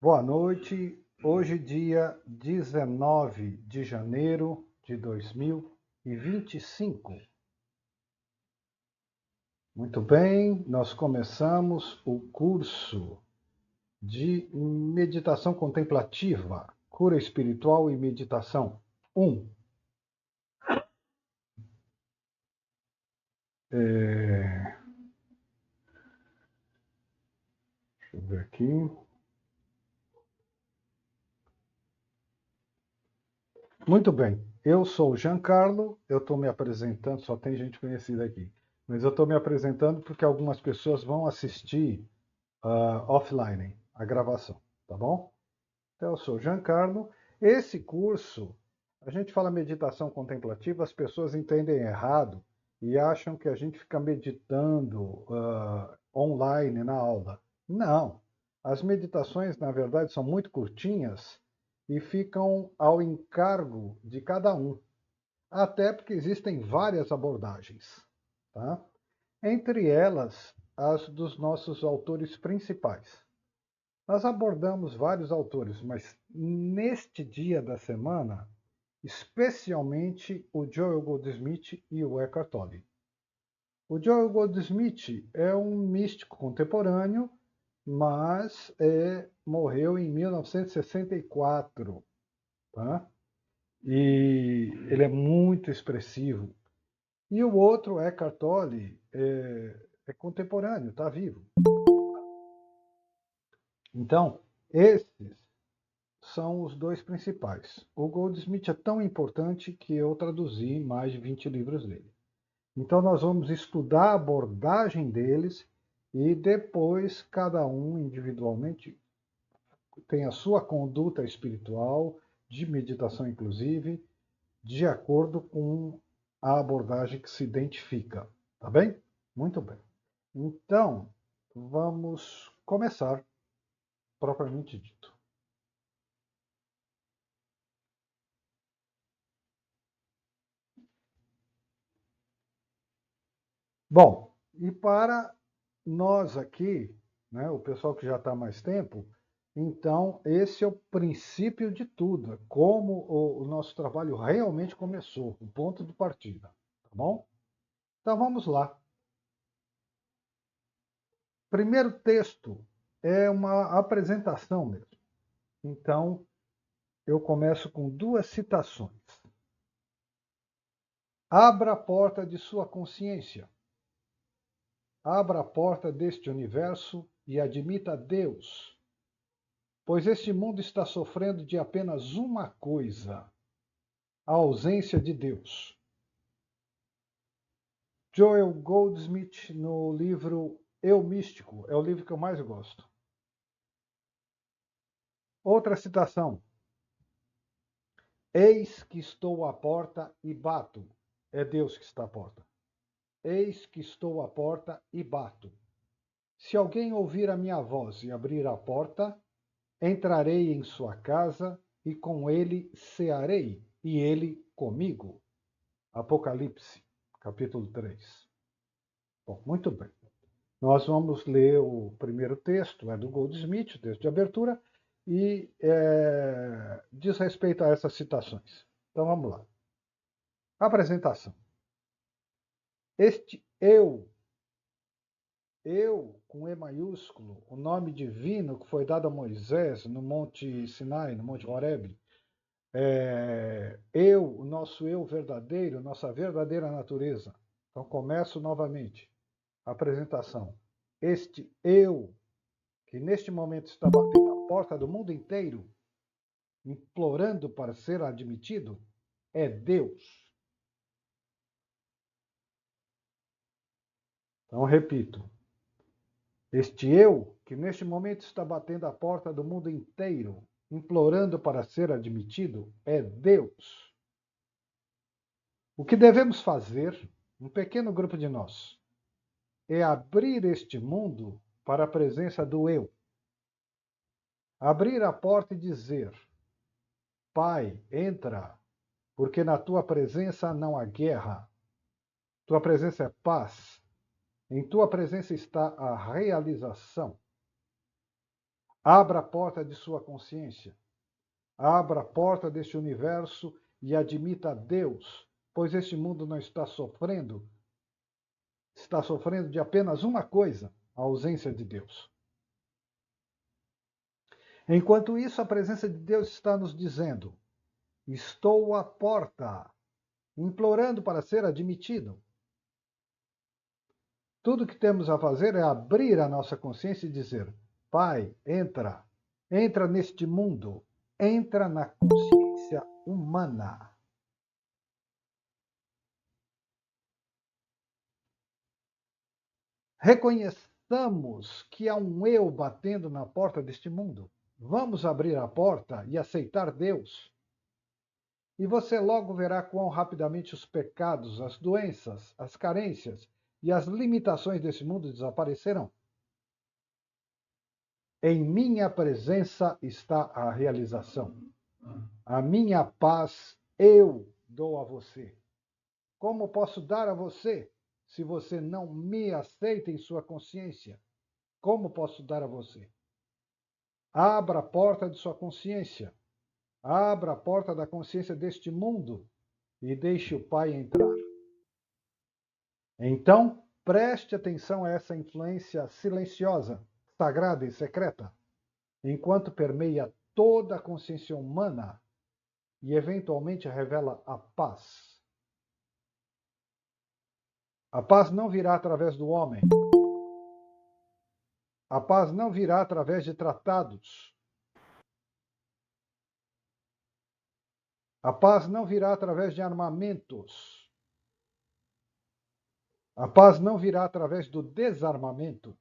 Boa noite. Hoje, dia 19 de janeiro de 2025. Muito bem, nós começamos o curso de meditação contemplativa, cura espiritual e meditação 1. Deixa eu ver aqui. Muito bem, eu sou o Giancarlo, eu estou me apresentando, só tem gente conhecida aqui, mas eu estou me apresentando porque algumas pessoas vão assistir offline a gravação, tá bom? Então, eu sou o Giancarlo. Esse curso, a gente fala meditação contemplativa, as pessoas entendem errado e acham que a gente fica meditando online na aula. Não. As meditações, na verdade, são muito curtinhas e ficam ao encargo de cada um. Até porque existem várias abordagens, tá? Entre elas, as dos nossos autores principais. Nós abordamos vários autores, mas neste dia da semana, especialmente o Joel Goldsmith e o Eckhart Tolle. O Joel Goldsmith é um místico contemporâneo, mas morreu em 1964, tá? E ele é muito expressivo. E o outro, Eckhart Tolle, é contemporâneo, está vivo. Então, esses são os dois principais. O Goldsmith é tão importante que eu traduzi mais de 20 livros dele. Então, nós vamos estudar a abordagem deles e depois cada um individualmente tem a sua conduta espiritual, de meditação inclusive, de acordo com a abordagem que se identifica. Tá bem? Muito bem. Então, vamos começar propriamente dito. Bom, e para nós aqui, né, o pessoal que já está há mais tempo, então esse é o princípio de tudo, é como o nosso trabalho realmente começou, o ponto de partida, tá bom? Então vamos lá. Primeiro texto é uma apresentação mesmo. Então eu começo com duas citações. Abra a porta de sua consciência. Abra a porta deste universo e admita Deus, pois este mundo está sofrendo de apenas uma coisa: a ausência de Deus. Joel Goldsmith, no livro Eu Místico, é o livro que eu mais gosto. Outra citação: eis que estou à porta e bato. É Deus que está à porta. Eis que estou à porta e bato. Se alguém ouvir a minha voz e abrir a porta, entrarei em sua casa e com ele cearei, e ele comigo. Apocalipse, capítulo 3. Bom, muito bem. Nós vamos ler o primeiro texto, é do Goldsmith, o texto de abertura, e diz respeito a essas citações. Então vamos lá. Apresentação. Este eu com E maiúsculo, o nome divino que foi dado a Moisés no Monte Sinai, no Monte Horebe, o nosso eu verdadeiro, nossa verdadeira natureza. Então começo novamente a apresentação. Este eu, que neste momento está batendo a porta do mundo inteiro, implorando para ser admitido, é Deus. Então repito. Este eu, que neste momento está batendo a porta do mundo inteiro, implorando para ser admitido, é Deus. O que devemos fazer, um pequeno grupo de nós, é abrir este mundo para a presença do eu. Abrir a porta e dizer: Pai, entra, porque na tua presença não há guerra. Tua presença é paz. Em tua presença está a realização. Abra a porta de sua consciência. Abra a porta deste universo e admita a Deus, pois este mundo não está sofrendo de apenas uma coisa, a ausência de Deus. Enquanto isso, a presença de Deus está nos dizendo: estou à porta, implorando para ser admitido. Tudo que temos a fazer é abrir a nossa consciência e dizer: Pai, entra neste mundo, entra na consciência humana. Reconheçamos que há um eu batendo na porta deste mundo. Vamos abrir a porta e aceitar Deus. E você logo verá quão rapidamente os pecados, as doenças, as carências e as limitações desse mundo desaparecerão. Em minha presença está a realização. A minha paz eu dou a você. Como posso dar a você se você não me aceita em sua consciência? Como posso dar a você? Abra a porta de sua consciência. Abra a porta da consciência deste mundo e deixe o Pai entrar. Então, preste atenção a essa influência silenciosa, sagrada e secreta, enquanto permeia toda a consciência humana e eventualmente revela a paz. A paz não virá através do homem. A paz não virá através de tratados. A paz não virá através de armamentos. A paz não virá através do desarmamento.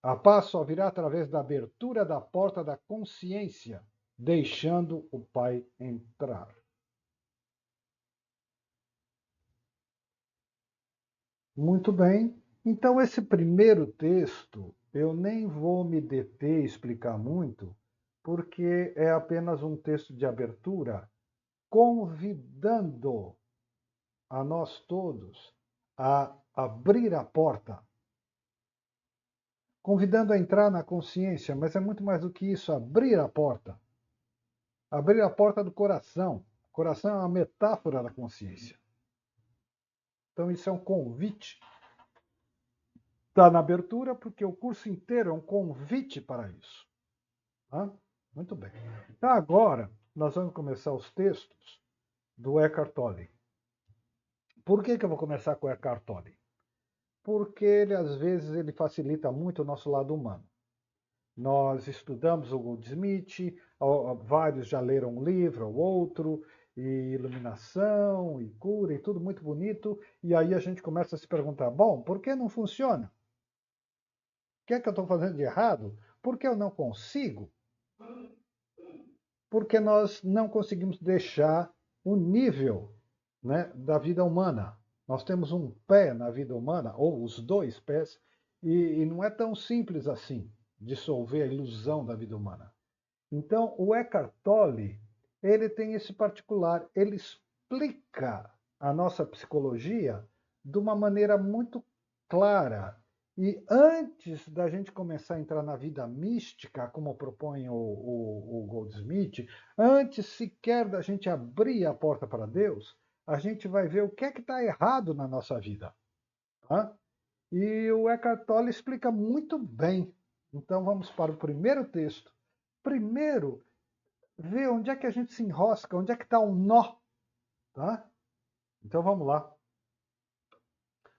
A paz só virá através da abertura da porta da consciência, deixando o Pai entrar. Muito bem. Então, esse primeiro texto, eu nem vou me deter e explicar muito, porque é apenas um texto de abertura, convidando a nós todos a abrir a porta, convidando a entrar na consciência, mas é muito mais do que isso, abrir a porta. Abrir a porta do coração. O coração é uma metáfora da consciência. Então, isso é um convite. Está na abertura porque o curso inteiro é um convite para isso. Tá? Muito bem. Então, agora, nós vamos começar os textos do Eckhart Tolle. Por que eu vou começar com o Eckhart Tolle? Porque ele, às vezes, ele facilita muito o nosso lado humano. Nós estudamos o Goldsmith, vários já leram um livro ou outro, e iluminação, e cura, e tudo muito bonito, e aí a gente começa a se perguntar, bom, por que não funciona? O que é que eu estou fazendo de errado? Por que eu não consigo? Porque nós não conseguimos deixar o nível, né, da vida humana. Nós temos um pé na vida humana, ou os dois pés, e não é tão simples assim dissolver a ilusão da vida humana. Então, o Eckhart Tolle, ele tem esse particular, ele explica a nossa psicologia de uma maneira muito clara. E antes da gente começar a entrar na vida mística, como propõe o Goldsmith, antes sequer da gente abrir a porta para Deus, a gente vai ver o que é que está errado na nossa vida. Tá? E o Eckhart Tolle explica muito bem. Então vamos para o primeiro texto. Primeiro, ver onde é que a gente se enrosca, onde é que está o nó. Tá? Então vamos lá.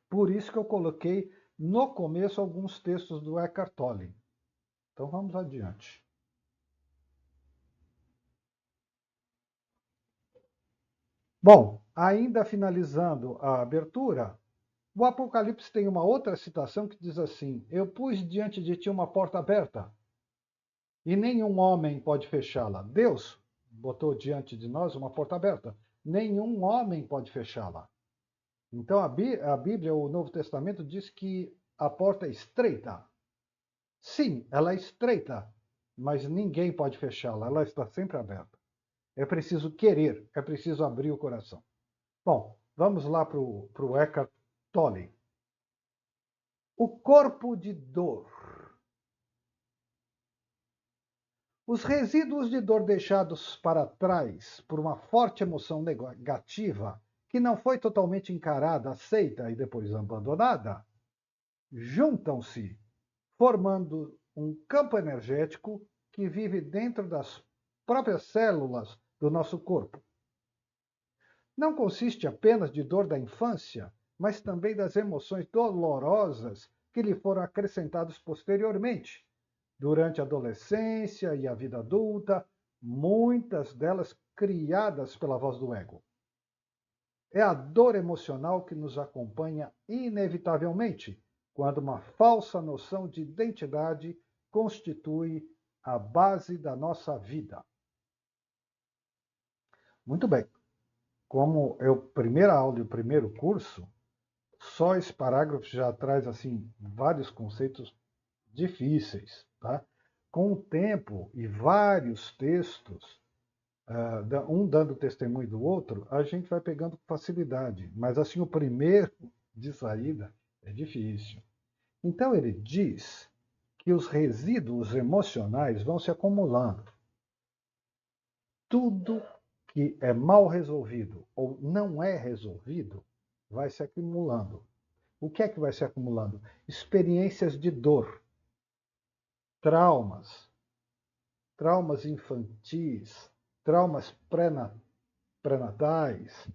Por isso que eu coloquei no começo alguns textos do Eckhart Tolle. Então vamos adiante. Bom, ainda finalizando a abertura, o Apocalipse tem uma outra citação que diz assim: Eu pus diante de ti uma porta aberta, e nenhum homem pode fechá-la. Deus botou diante de nós uma porta aberta. Nenhum homem pode fechá-la. Então a Bíblia, o Novo Testamento, diz que a porta é estreita. Sim, ela é estreita, mas ninguém pode fechá-la. Ela está sempre aberta. É preciso querer, é preciso abrir o coração. Bom, vamos lá para o Eckhart Tolle. O corpo de dor Os resíduos de dor deixados para trás por uma forte emoção negativa, que não foi totalmente encarada, aceita e depois abandonada, juntam-se, formando um campo energético que vive dentro das próprias células do nosso corpo. Não consiste apenas de dor da infância, mas também das emoções dolorosas que lhe foram acrescentadas posteriormente, durante a adolescência e a vida adulta, muitas delas criadas pela voz do ego. É a dor emocional que nos acompanha inevitavelmente quando uma falsa noção de identidade constitui a base da nossa vida. Muito bem. Como é a primeira aula e o primeiro curso, só esse parágrafo já traz assim vários conceitos difíceis, tá? Com o tempo e vários textos, um dando testemunho do outro, a gente vai pegando facilidade. Mas assim, o primeiro de saída é difícil. Então ele diz que os resíduos emocionais vão se acumulando. Tudo que é mal resolvido ou não é resolvido vai se acumulando. O que é que vai se acumulando? Experiências de dor, traumas, traumas infantis, traumas pré-natais,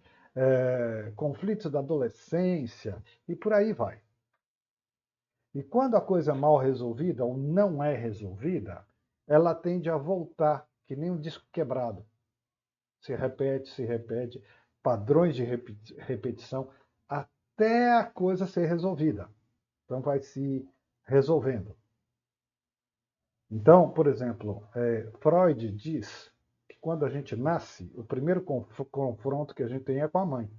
conflitos da adolescência e por aí vai. E quando a coisa é mal resolvida ou não é resolvida, ela tende a voltar, que nem um disco quebrado. Se repete, padrões de repetição, até a coisa ser resolvida. Então vai se resolvendo. Então, por exemplo, Freud diz que quando a gente nasce, o primeiro confronto que a gente tem é com a mãe.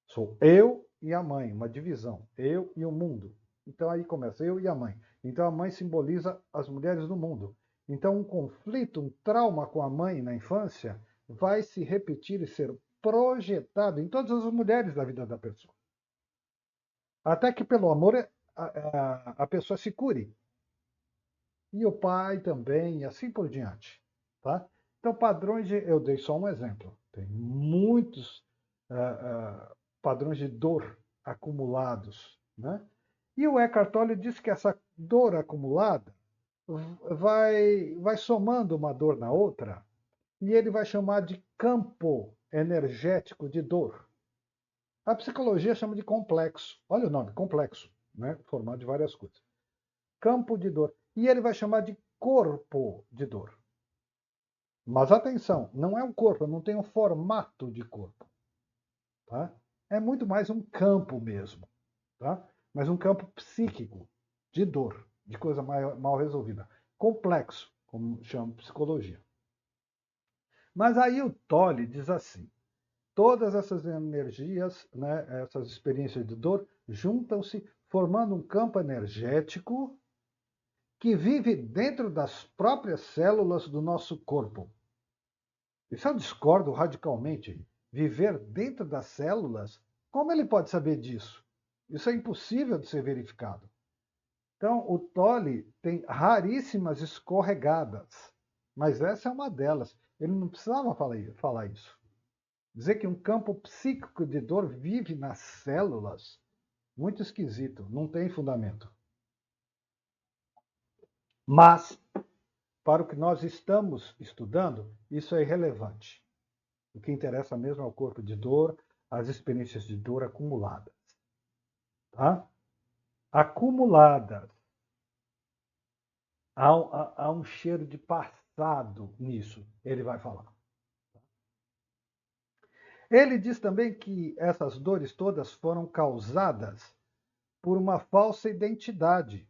Sou eu e a mãe, uma divisão. Eu e o mundo. Então aí começa eu e a mãe. Então a mãe simboliza as mulheres do mundo. Então um conflito, um trauma com a mãe na infância vai se repetir e ser projetado em todas as mulheres da vida da pessoa. Até que pelo amor a pessoa se cure. E o pai também, e assim por diante. Tá? Então, padrões de. Eu dei só um exemplo. Tem muitos padrões de dor acumulados. Né? E o Eckhart Tolle diz que essa dor acumulada vai somando uma dor na outra, e ele vai chamar de campo energético de dor. A psicologia chama de complexo. Olha o nome, complexo, né? Formado de várias coisas. Campo de dor. E ele vai chamar de corpo de dor. Mas atenção, não é um corpo, não tem um formato de corpo. Tá? É muito mais um campo mesmo. Tá? Mas um campo psíquico, de dor, de coisa mal resolvida. Complexo, como chama psicologia. Mas aí o Tolle diz assim: todas essas energias, né, essas experiências de dor, juntam-se formando um campo energético que vive dentro das próprias células do nosso corpo. Isso eu discordo radicalmente. Viver dentro das células, como ele pode saber disso? Isso é impossível de ser verificado. Então, o Tolle tem raríssimas escorregadas, mas essa é uma delas. Ele não precisava falar isso. Dizer que um campo psíquico de dor vive nas células, muito esquisito, não tem fundamento. Mas, para o que nós estamos estudando, isso é irrelevante. O que interessa mesmo é o corpo de dor, as experiências de dor acumuladas. Tá? Acumuladas. Há um cheiro de passado nisso, ele vai falar. Ele diz também que essas dores todas foram causadas por uma falsa identidade.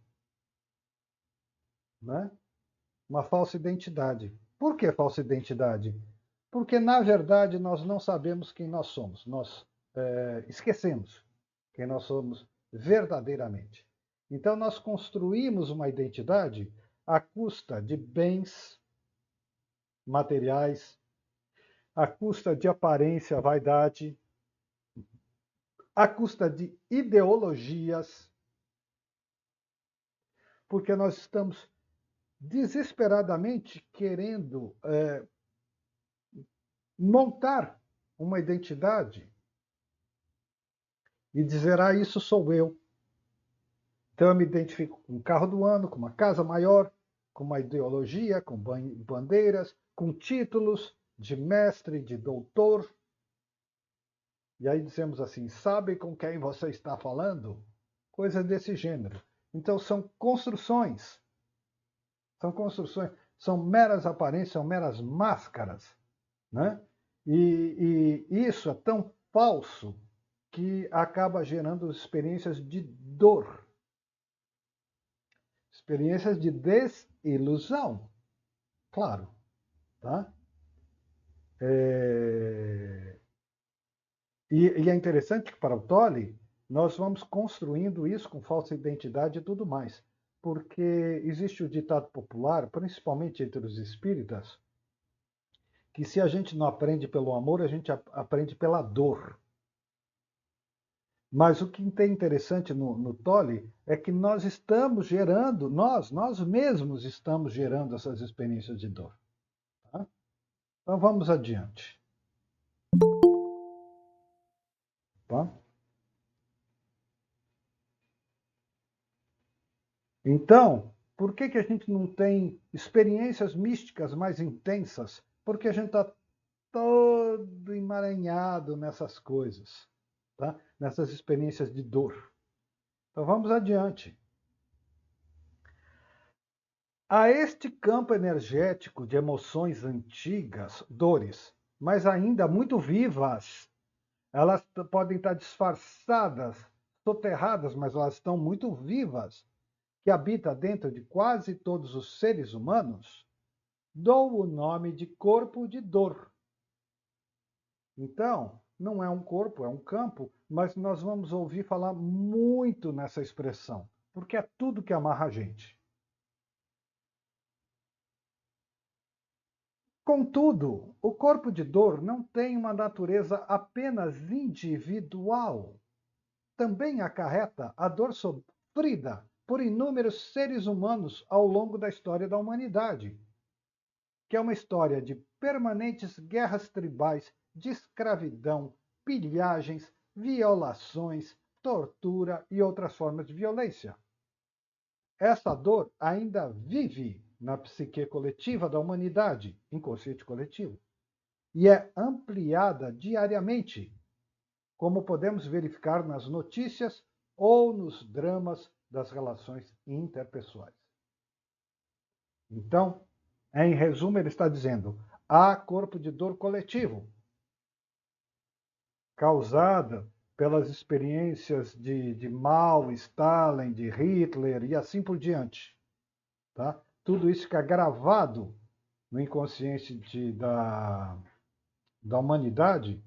Né? Uma falsa identidade. Por que falsa identidade? Porque, na verdade, nós não sabemos quem nós somos. Nós esquecemos quem nós somos verdadeiramente. Então, nós construímos uma identidade à custa de bens materiais, à custa de aparência, vaidade, à custa de ideologias, porque nós estamos desesperadamente querendo montar uma identidade e dizer, isso sou eu. Então eu me identifico com um carro do ano, com uma casa maior, com uma ideologia, com bandeiras, com títulos de mestre, de doutor. E aí dizemos assim, sabe com quem você está falando? Coisas desse gênero. Então são construções. São construções, são meras aparências, são meras máscaras. Né? E isso é tão falso que acaba gerando experiências de dor. Experiências de desilusão. Claro. Tá? E é interessante que para o Tolle, nós vamos construindo isso com falsa identidade e tudo mais. Porque existe o ditado popular, principalmente entre os espíritas, que se a gente não aprende pelo amor, a gente aprende pela dor. Mas o que tem interessante no Tolle é que nós estamos gerando, nós mesmos estamos gerando essas experiências de dor. Tá? Então vamos adiante. Tá? Então, por que a gente não tem experiências místicas mais intensas? Porque a gente está todo emaranhado nessas coisas, tá? Nessas experiências de dor. Então vamos adiante. A este campo energético de emoções antigas, dores, mas ainda muito vivas, elas podem estar disfarçadas, soterradas, mas elas estão muito vivas, que habita dentro de quase todos os seres humanos, dou o nome de corpo de dor. Então, não é um corpo, é um campo, mas nós vamos ouvir falar muito nessa expressão, porque é tudo que amarra a gente. Contudo, o corpo de dor não tem uma natureza apenas individual. Também acarreta a dor sofrida por inúmeros seres humanos ao longo da história da humanidade, que é uma história de permanentes guerras tribais, de escravidão, pilhagens, violações, tortura e outras formas de violência. Essa dor ainda vive na psique coletiva da humanidade, inconsciente coletivo, e é ampliada diariamente, como podemos verificar nas notícias ou nos dramas das relações interpessoais. Então, em resumo, ele está dizendo: há corpo de dor coletivo, causada pelas experiências de Mao, Stalin, de Hitler e assim por diante. Tá? Tudo isso fica gravado no inconsciente da humanidade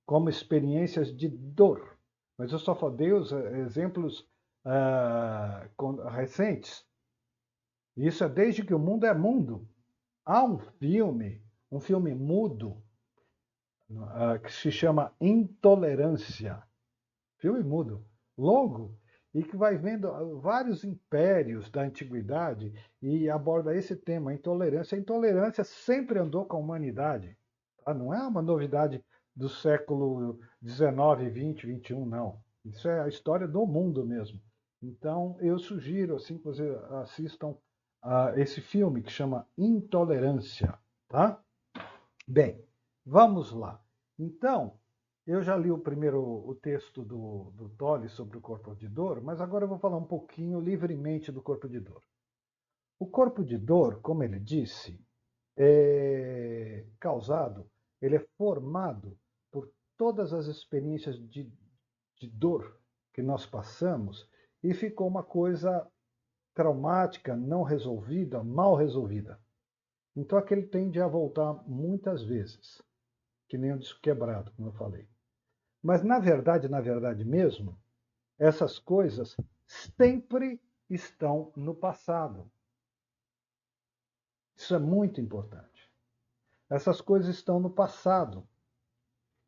como experiências de dor. Mas eu só dei os exemplos recentes. Isso é desde que o mundo é mundo. Há um filme mudo, que se chama Intolerância. Filme mudo, longo, e que vai vendo vários impérios da antiguidade e aborda esse tema, a intolerância. A intolerância sempre andou com a humanidade. Tá? Não é uma novidade do século XIX, XX, XXI, não. Isso é a história do mundo mesmo. Então, eu sugiro assim, que vocês assistam a esse filme que chama Intolerância. Tá? Bem, vamos lá. Então, eu já li o texto do Tolle sobre o corpo de dor, mas agora eu vou falar um pouquinho livremente do corpo de dor. O corpo de dor, como ele disse, é causado, ele é formado por todas as experiências de dor que nós passamos e ficou uma coisa traumática, não resolvida, mal resolvida. Então aquele tende a voltar muitas vezes, que nem o disco quebrado, como eu falei. Mas na verdade mesmo, essas coisas sempre estão no passado. Isso é muito importante. Essas coisas estão no passado.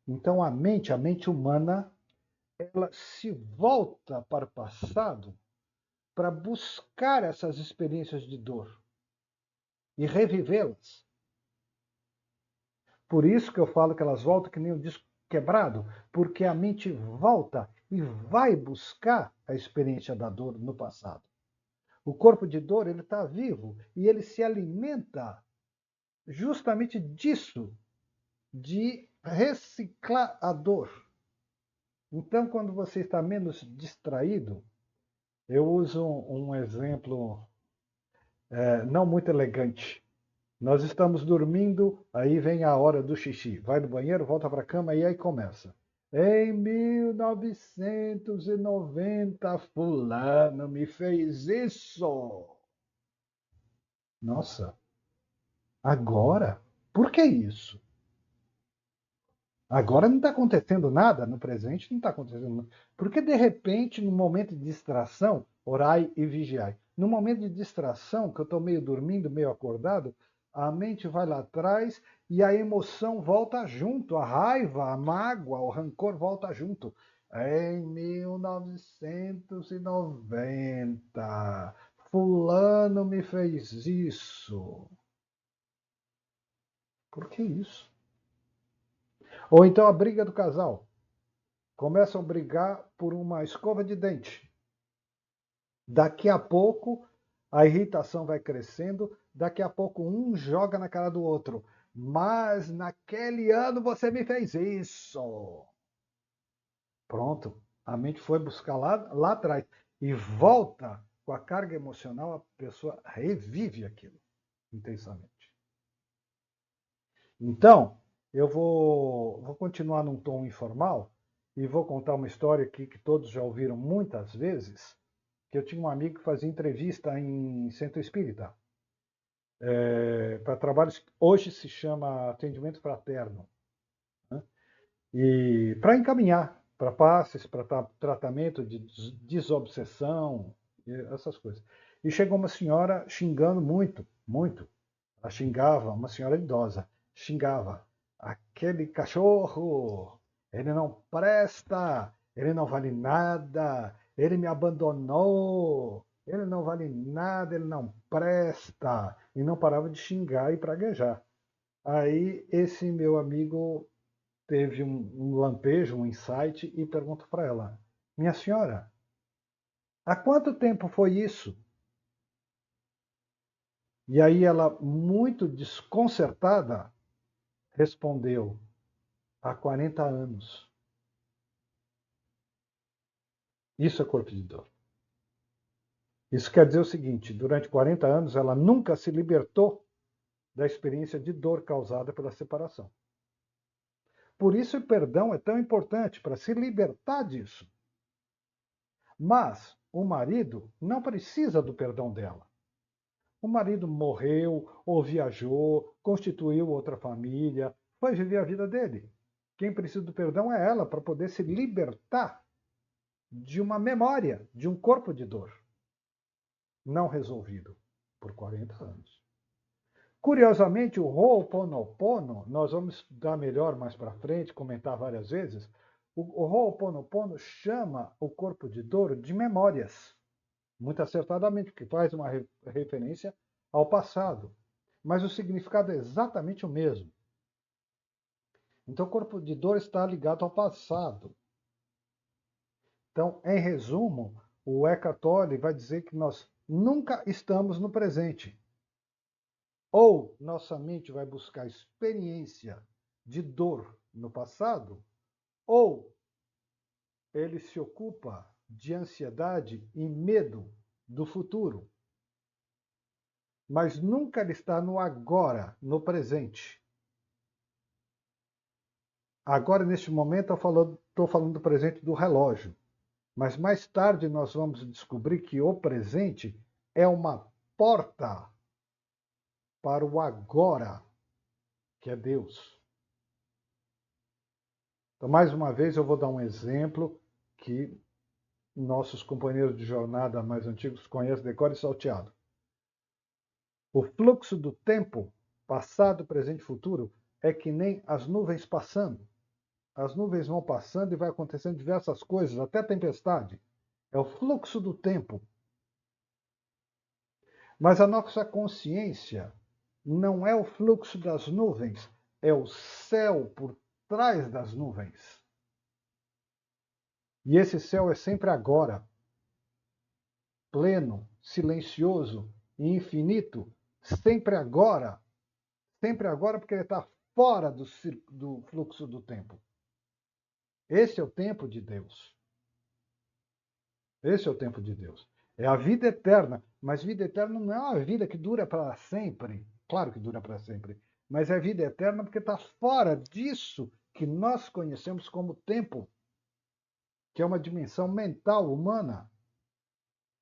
Então a mente humana, ela se volta para o passado para buscar essas experiências de dor. e revivê-las. Por isso que eu falo que elas voltam que nem um disco quebrado, porque a mente volta e vai buscar a experiência da dor no passado. O corpo de dor, ele está vivo e ele se alimenta justamente disso, de reciclar a dor. Então, quando você está menos distraído, eu uso um exemplo não muito elegante. Nós estamos dormindo, aí vem a hora do xixi. Vai no banheiro, volta para a cama e aí começa. Em 1990, fulano me fez isso. Nossa, agora? Por que isso? Agora não está acontecendo nada, no presente não está acontecendo nada. Porque, de repente, no momento de distração, orai e vigiai. No momento de distração, que eu estou meio dormindo, meio acordado, a mente vai lá atrás e a emoção volta junto, a raiva, a mágoa, o rancor volta junto. Em 1990, fulano me fez isso. Por que isso? Ou então a briga do casal. Começam a brigar por uma escova de dente. Daqui a pouco a irritação vai crescendo, daqui a pouco um joga na cara do outro. Mas naquele ano você me fez isso. Pronto, a mente foi buscar lá atrás e volta com a carga emocional, a pessoa revive aquilo intensamente. Então, eu vou continuar num tom informal e vou contar uma história aqui que todos já ouviram muitas vezes, que eu tinha um amigo que fazia entrevista em centro espírita, para trabalhos que hoje se chama atendimento fraterno, né? E para encaminhar para passes, para tratamento de desobsessão, essas coisas. E chegou uma senhora xingando muito, muito. Ela xingava, uma senhora idosa, xingava. Aquele cachorro, ele não presta, ele não vale nada, ele me abandonou, ele não vale nada, ele não presta. E não parava de xingar e praguejar. Aí esse meu amigo teve um lampejo, um insight e perguntou para ela: Minha senhora, há quanto tempo foi isso? E aí ela, muito desconcertada, respondeu: há 40 anos. Isso é corpo de dor. Isso quer dizer o seguinte: durante 40 anos ela nunca se libertou da experiência de dor causada pela separação. Por isso o perdão é tão importante, para se libertar disso. Mas o marido não precisa do perdão dela. O marido morreu, ou viajou, constituiu outra família, foi viver a vida dele. Quem precisa do perdão é ela, para poder se libertar de uma memória, de um corpo de dor não resolvido por 40 anos. Curiosamente, o Ho'oponopono, nós vamos estudar melhor mais para frente, comentar várias vezes, o Ho'oponopono chama o corpo de dor de memórias, muito acertadamente, porque faz uma referência ao passado. Mas o significado é exatamente o mesmo. Então, o corpo de dor está ligado ao passado. Então, em resumo, o Eckhart Tolle vai dizer que nós nunca estamos no presente. Ou nossa mente vai buscar experiência de dor no passado, ou ele se ocupa de ansiedade e medo do futuro. Mas nunca ele está no agora, no presente. Agora, neste momento, estou falando do presente do relógio. Mas mais tarde nós vamos descobrir que o presente é uma porta para o agora, que é Deus. Então, mais uma vez, eu vou dar um exemplo que nossos companheiros de jornada mais antigos conhecem de cor e salteado. O fluxo do tempo, passado, presente e futuro, é que nem as nuvens passando. As nuvens vão passando e vai acontecendo diversas coisas, até tempestade. É o fluxo do tempo. Mas a nossa consciência, não é o fluxo das nuvens, é o céu por trás das nuvens. E esse céu é sempre agora, pleno, silencioso e infinito, sempre agora porque ele está fora do fluxo do tempo. Esse é o tempo de Deus. Esse é o tempo de Deus. É a vida eterna, mas vida eterna não é uma vida que dura para sempre. Claro que dura para sempre, mas é vida eterna porque está fora disso que nós conhecemos como tempo, que é uma dimensão mental humana.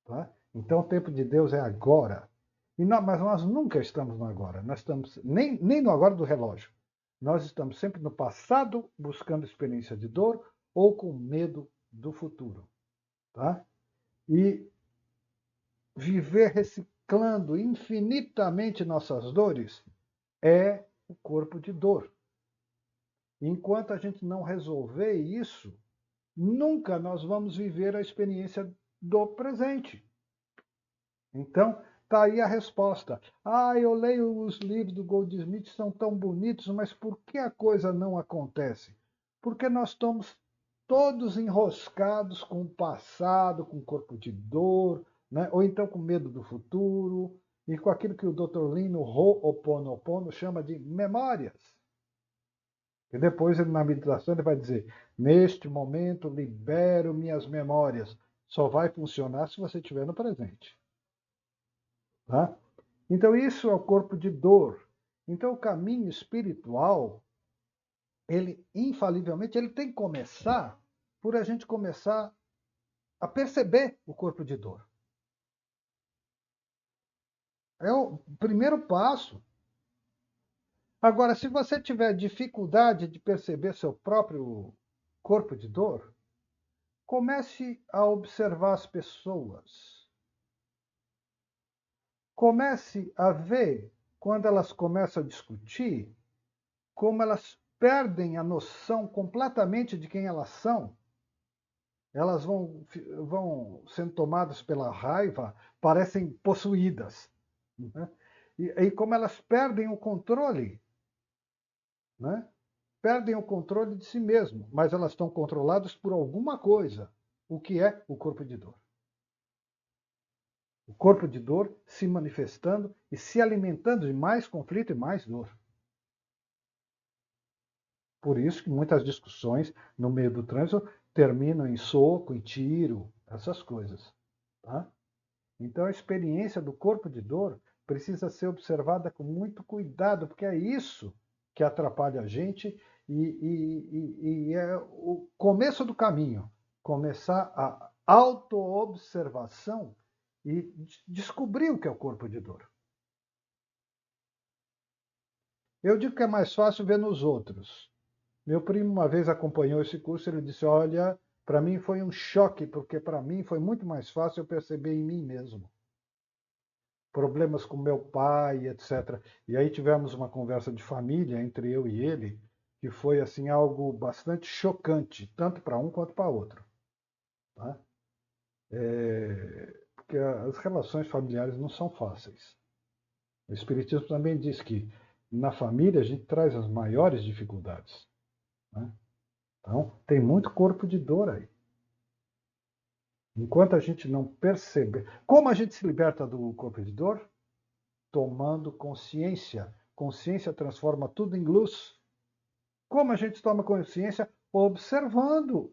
Tá? Então o tempo de Deus é agora. Mas nós nunca estamos no agora. Nós estamos nem no agora do relógio. Nós estamos sempre no passado, buscando experiência de dor ou com medo do futuro. Tá? E viver reciclando infinitamente nossas dores é o corpo de dor. Enquanto a gente não resolver isso, nunca nós vamos viver a experiência do presente. Então, está aí a resposta. Eu leio os livros do Goldsmith, são tão bonitos, mas por que a coisa não acontece? Porque nós estamos todos enroscados com o passado, com o corpo de dor, né? Ou então com medo do futuro, e com aquilo que o Dr. Lin no Ho'oponopono chama de memórias. E depois, na meditação, ele vai dizer: neste momento, libero minhas memórias. Só vai funcionar se você estiver no presente. Tá? Então, isso é o corpo de dor. Então, o caminho espiritual, ele, infalivelmente, ele tem que começar por a gente começar a perceber o corpo de dor. É o primeiro passo. Agora, se você tiver dificuldade de perceber seu próprio corpo de dor, comece a observar as pessoas. Comece a ver, quando elas começam a discutir, como elas perdem a noção completamente de quem elas são. Elas vão sendo tomadas pela raiva, parecem possuídas. Né? E como elas perdem o controle, né? Perdem o controle de si mesmo, mas elas estão controladas por alguma coisa. O que é o corpo de dor? O corpo de dor se manifestando e se alimentando de mais conflito e mais dor. Por isso que muitas discussões no meio do trânsito terminam em soco, em tiro, essas coisas. Tá? Então a experiência do corpo de dor precisa ser observada com muito cuidado, porque é isso que atrapalha a gente e é o começo do caminho. Começar a autoobservação e descobrir o que é o corpo de dor. Eu digo que é mais fácil ver nos outros. Meu primo uma vez acompanhou esse curso, ele disse: olha, para mim foi um choque, porque para mim foi muito mais fácil eu perceber em mim mesmo. Problemas com meu pai, etc. E aí tivemos uma conversa de família entre eu e ele, que foi assim algo bastante chocante, tanto para um quanto para outro. Tá? Porque as relações familiares não são fáceis. O Espiritismo também diz que na família a gente traz as maiores dificuldades. Né? Então, tem muito corpo de dor aí. Enquanto a gente não perceber. Como a gente se liberta do corpo de dor? Tomando consciência. Consciência transforma tudo em luz. Como a gente toma consciência? Observando.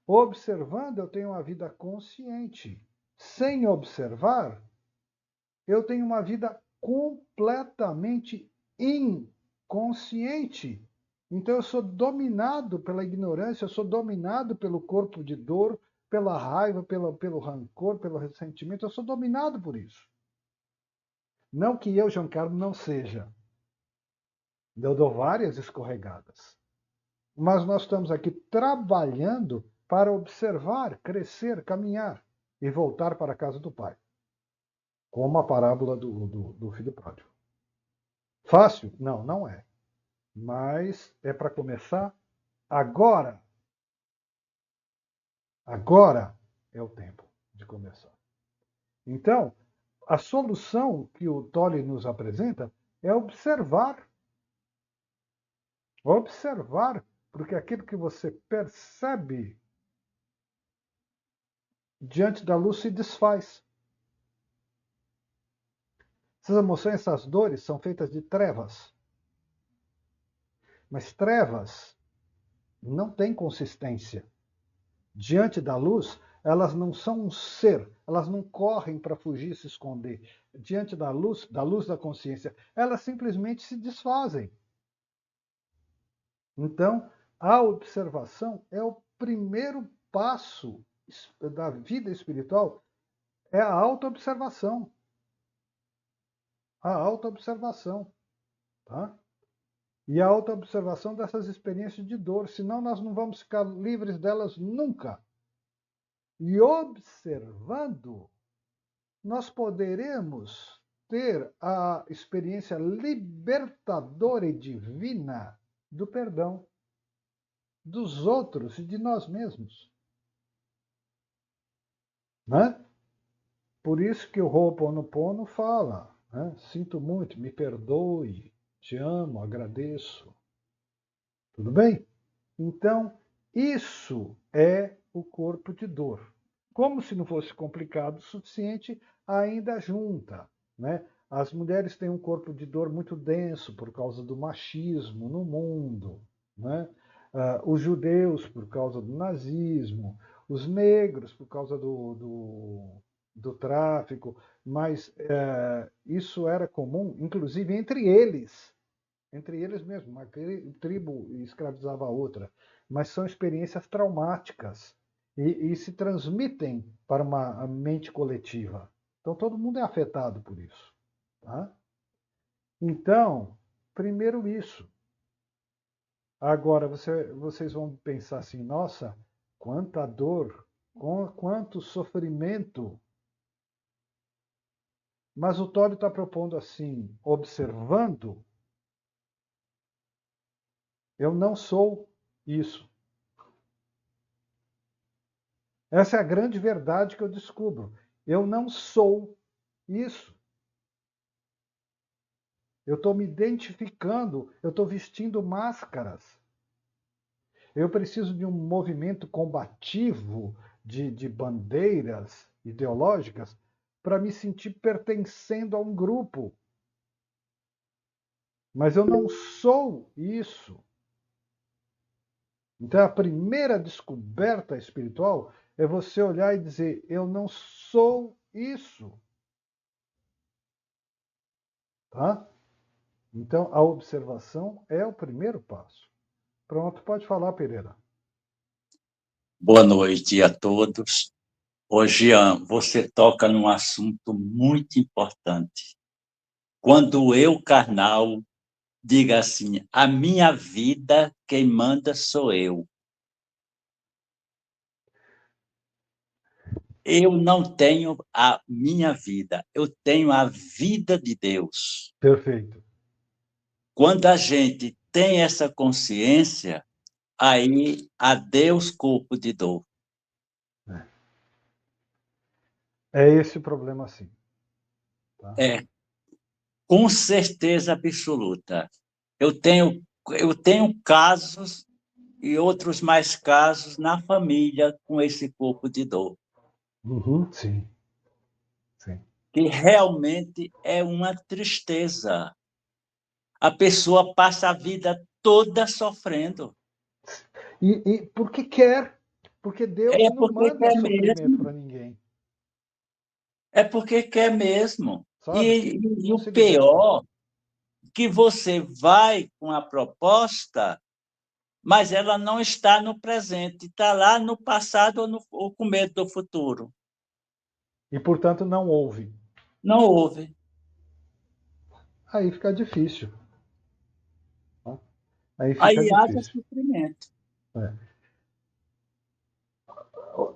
Observando, eu tenho uma vida consciente. Sem observar, eu tenho uma vida completamente inconsciente. Então eu sou dominado pela ignorância, eu sou dominado pelo corpo de dor, pela raiva, pelo rancor, pelo ressentimento, eu sou dominado por isso. Não que eu, Giancarlo, não seja. Eu dou várias escorregadas. Mas nós estamos aqui trabalhando para observar, crescer, caminhar e voltar para a casa do Pai. Como a parábola do filho pródigo. Fácil? Não, não é. Mas é para começar agora. Agora é o tempo de começar. Então, a solução que o Tolle nos apresenta é observar. Observar, porque aquilo que você percebe diante da luz se desfaz. Essas emoções, essas dores são feitas de trevas. Mas trevas não têm consistência. Diante da luz, elas não são um ser, elas não correm para fugir e se esconder. Diante da luz da consciência, elas simplesmente se desfazem. Então, a observação é o primeiro passo da vida espiritual, é a autoobservação. A autoobservação, tá? E a autoobservação dessas experiências de dor, senão nós não vamos ficar livres delas nunca. E observando, nós poderemos ter a experiência libertadora e divina do perdão dos outros e de nós mesmos. Né? Por isso que o Ho'oponopono fala, né? Sinto muito, me perdoe, te amo, agradeço. Tudo bem? Então, isso é o corpo de dor. Como se não fosse complicado o suficiente, ainda junta, né? As mulheres têm um corpo de dor muito denso por causa do machismo no mundo, né? Os judeus por causa do nazismo, os negros por causa do tráfico, mas isso era comum, inclusive entre eles mesmo, uma tribo escravizava a outra, mas são experiências traumáticas e se transmitem para uma mente coletiva. Então todo mundo é afetado por isso. Tá? Então, primeiro isso. Agora vocês vão pensar assim, nossa, quanta dor, quanto sofrimento. Mas o Tolle está propondo assim, observando, eu não sou isso. Essa é a grande verdade que eu descubro. Eu não sou isso. Eu estou me identificando, eu estou vestindo máscaras. Eu preciso de um movimento combativo de bandeiras ideológicas para me sentir pertencendo a um grupo. Mas eu não sou isso. Então, a primeira descoberta espiritual é você olhar e dizer: eu não sou isso. Tá? Então, a observação é o primeiro passo. Pronto, pode falar, Pereira. Boa noite a todos. Hoje, Jean, você toca num assunto muito importante. Quando eu, carnal, diga assim, a minha vida, quem manda sou eu. Eu não tenho a minha vida, eu tenho a vida de Deus. Perfeito. Quando a gente tem essa consciência, aí adeus corpo de dor. É esse o problema, sim. Tá? É, com certeza absoluta. Eu tenho casos e outros mais casos na família com esse corpo de dor, Uhum, sim. Sim. que realmente é uma tristeza. A pessoa passa a vida toda sofrendo. E porque quer, porque Deus É não porque manda quer sofrimento mesmo. para ninguém. É porque quer mesmo. Sabe? E Não o se liberta. pior, que você vai com a proposta, mas ela não está no presente, está lá no passado ou com medo do futuro. E, portanto, não ouve. Não houve. Aí fica difícil. Tá? Aí fica Aí haja difícil. sofrimento. É.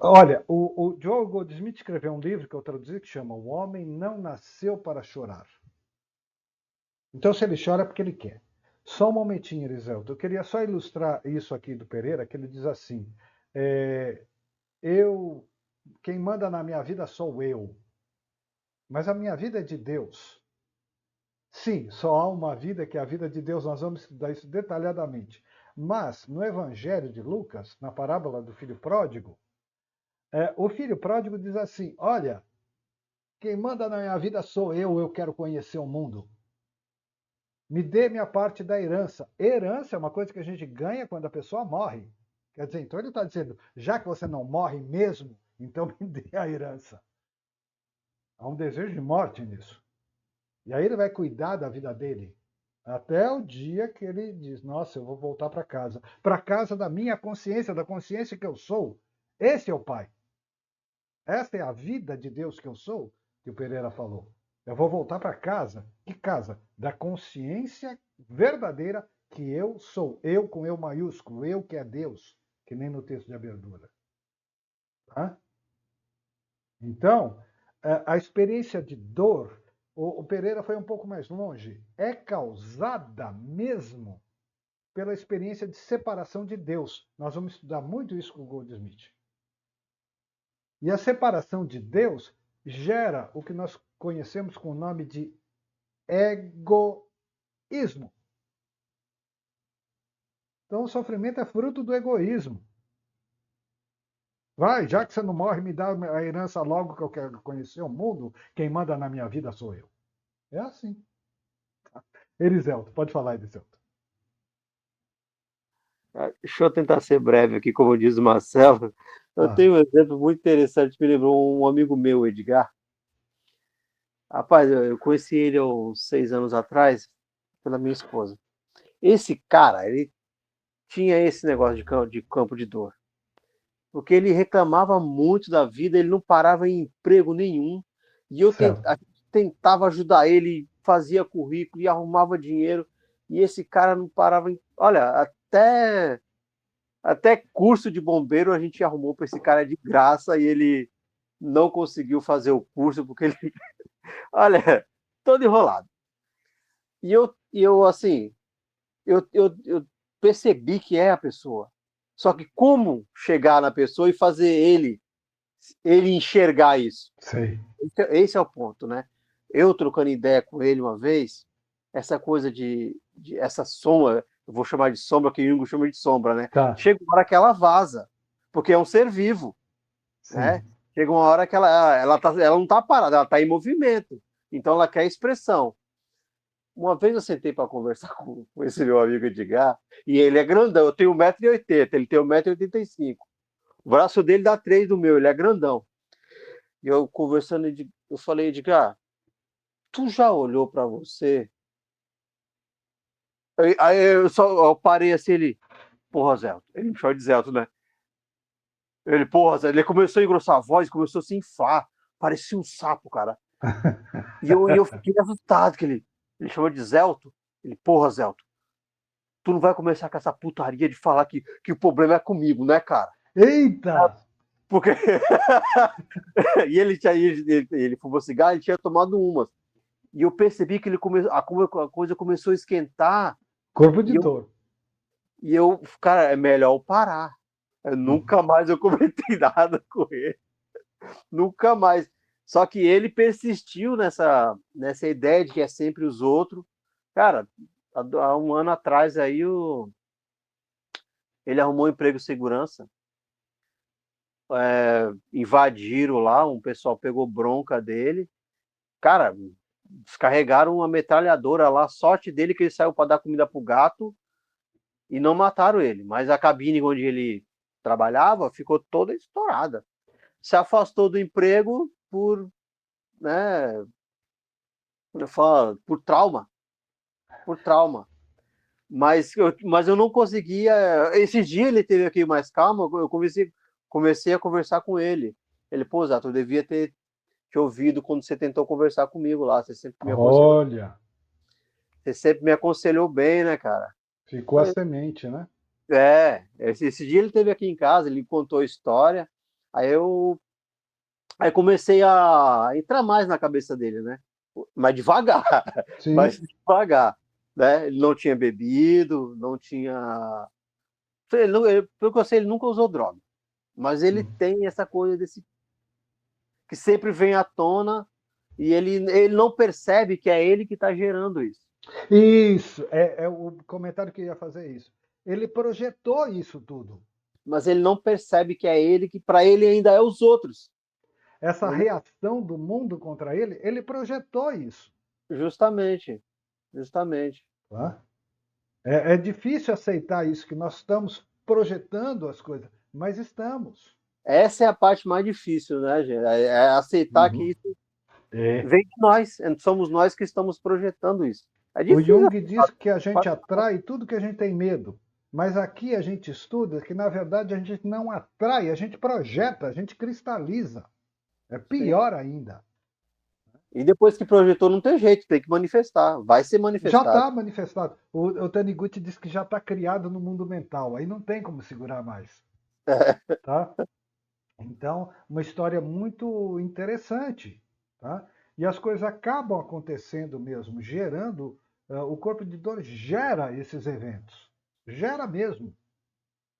Olha, o Joel Goldsmith escreveu um livro que eu traduzi que chama O Homem Não Nasceu para Chorar. Então, se ele chora é porque ele quer. Só um momentinho, Eliselto. Eu queria só ilustrar isso aqui do Pereira, que ele diz assim: é, quem manda na minha vida sou eu. Mas a minha vida é de Deus. Sim, só há uma vida que é a vida de Deus, nós vamos estudar isso detalhadamente. Mas no Evangelho de Lucas, na parábola do filho pródigo, o filho pródigo diz assim: Olha, quem manda na minha vida sou eu quero conhecer o mundo. Me dê minha parte da herança. Herança é uma coisa que a gente ganha quando a pessoa morre. Quer dizer, então ele está dizendo: já que você não morre mesmo, então me dê a herança. Há um desejo de morte nisso. E aí ele vai cuidar da vida dele. Até o dia que ele diz: Nossa, eu vou voltar para casa da minha consciência, da consciência que eu sou. Esse é o Pai. Esta é a vida de Deus que eu sou, que o Pereira falou. Eu vou voltar para casa. Que casa? Da consciência verdadeira que eu sou. Eu com eu maiúsculo. Eu que é Deus, que nem no texto de abertura. Tá? Então, a experiência de dor, o Pereira foi um pouco mais longe, é causada mesmo pela experiência de separação de Deus. Nós vamos estudar muito isso com o Goldsmith. E a separação de Deus gera o que nós conhecemos com o nome de egoísmo. Então, o sofrimento é fruto do egoísmo. Vai, já que você não morre, me dá a herança logo que eu quero conhecer o mundo. Quem manda na minha vida sou eu. É assim. Eriselto, pode falar, Eriselto. Deixa eu tentar ser breve aqui, como diz o Marcelo. Eu Ah, tenho um exemplo muito interessante, me lembrou um amigo meu, Edgar. Rapaz, eu conheci ele há uns 6 anos atrás, pela minha esposa. Esse cara, ele tinha esse negócio de campo de dor. Porque ele reclamava muito da vida, ele não parava em emprego nenhum. E a certo. gente tentava ajudar ele, fazia currículo e arrumava dinheiro. E esse cara não parava em. Olha, até curso de bombeiro a gente arrumou para esse cara de graça e ele não conseguiu fazer o curso porque ele. Olha, todo enrolado. E eu assim, eu percebi que é a pessoa. Só que como chegar na pessoa e fazer ele enxergar isso? Sei. Esse é o ponto, né? Eu trocando ideia com ele uma vez, essa coisa de essa sombra, eu vou chamar de sombra, que Jung chama de sombra, né? Tá. Chega uma hora que ela vaza, porque é um ser vivo, né? Sim. Chega uma hora que ela não está parada, ela está em movimento. Então ela quer expressão. Uma vez eu sentei para conversar com esse meu amigo Edgar, e ele é grandão, eu tenho 1,80 m, ele tem 1,85 m. O braço dele dá 3 do meu, ele é grandão. E eu conversando, eu falei, Edgar, tu já olhou para você? Aí eu parei assim, ele, porra, Zelto. Ele me chama de Zelto, né? Ele, porra, Zelto. Ele começou a engrossar a voz, começou a se inflar. Parecia um sapo, cara. E eu fiquei assustado, que ele chamou de Zelto. Ele, porra, Zelto, tu não vai começar com essa putaria de falar que o problema é comigo, né, cara? Eita! Porque. E ele fumou cigarro, ele tinha tomado umas. E eu percebi que a coisa começou a esquentar. Corpo de E eu, dor. cara, é melhor eu parar. Uhum. Nunca mais eu comentei nada com ele. Nunca mais. Só que ele persistiu nessa ideia de que é sempre os outros. Cara, há um ano atrás aí ele arrumou um emprego de segurança. Invadiram lá, um pessoal pegou bronca dele. Cara, descarregaram uma metralhadora lá. Sorte dele que ele saiu para dar comida pro gato e não mataram ele. Mas a cabine onde ele trabalhava ficou toda estourada. Se afastou do emprego né, eu falo, por trauma. Mas eu não conseguia. Esse dia ele teve aqui mais calma, eu comecei a conversar com ele. Ele, pô, Zato, eu devia ter te ouvido quando você tentou conversar comigo lá. Olha, Você sempre me aconselhou bem, né, cara? ficou a semente, né? Esse dia ele teve aqui em casa, ele contou a história. Aí eu Aí comecei a entrar mais na cabeça dele, né? Mas devagar, mas Sim. devagar, né? Ele não tinha bebido, não tinha. Pelo que eu sei, ele nunca usou droga. Mas ele Uhum. tem essa coisa desse que sempre vem à tona e ele não percebe que é ele que está gerando isso. Isso, é o comentário que eu ia fazer isso. Ele projetou isso tudo. Mas ele não percebe que é ele, que para ele ainda é os outros. Essa Ele, reação do mundo contra ele, ele projetou isso. justamente, justamente. Tá? É difícil aceitar isso, que nós estamos projetando as coisas, mas estamos. Essa é a parte mais difícil, né, gente? É aceitar que Uhum. isso É. vem de nós, somos nós que estamos projetando isso. É O difícil. Jung diz que a gente atrai tudo que a gente tem medo, mas aqui a gente estuda que, na verdade, a gente não atrai, a gente projeta, a gente cristaliza. É Sim. pior ainda. E depois que projetou, não tem jeito, tem que manifestar. Vai ser Já manifestado. está manifestado. O Taniguchi diz que já está criado no mundo mental, aí não tem como segurar mais. Tá? Então, uma história muito interessante. Tá? E as coisas acabam acontecendo mesmo, gerando. O corpo de dor gera esses eventos. Gera mesmo.